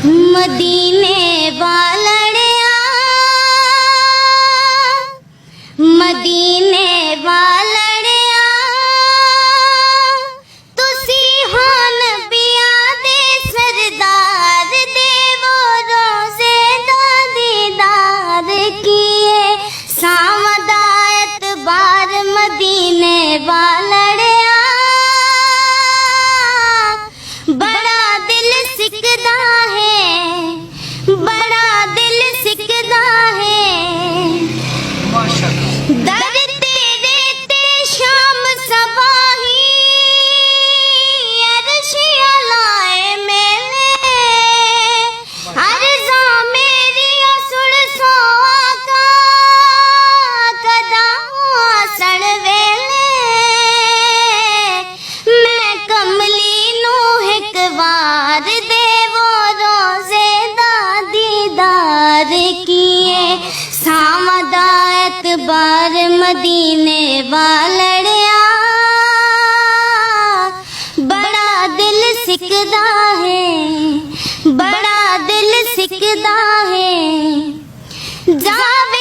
मदीने वालड़िया मदीने वालड़िया तुसी हो नबिया दे सरदार देवो रोज़े दा दीदार किए सावदायत बार मदीने वालड़िया बड़ा दिल सिकदा है बड़ा दिल सिकदा है दर तेरे ते शाम सबाही अर्शी अलाए मेरे अर्ज़ा मेरी सुन सो आका कदा सण वेले मैं कमली नू एक बार देवो रोज़े दा दीदार किए सावदायत बार मदीने वालड़िया बड़ा दिल सिकदा है बड़ा दिल सिकदा है जावे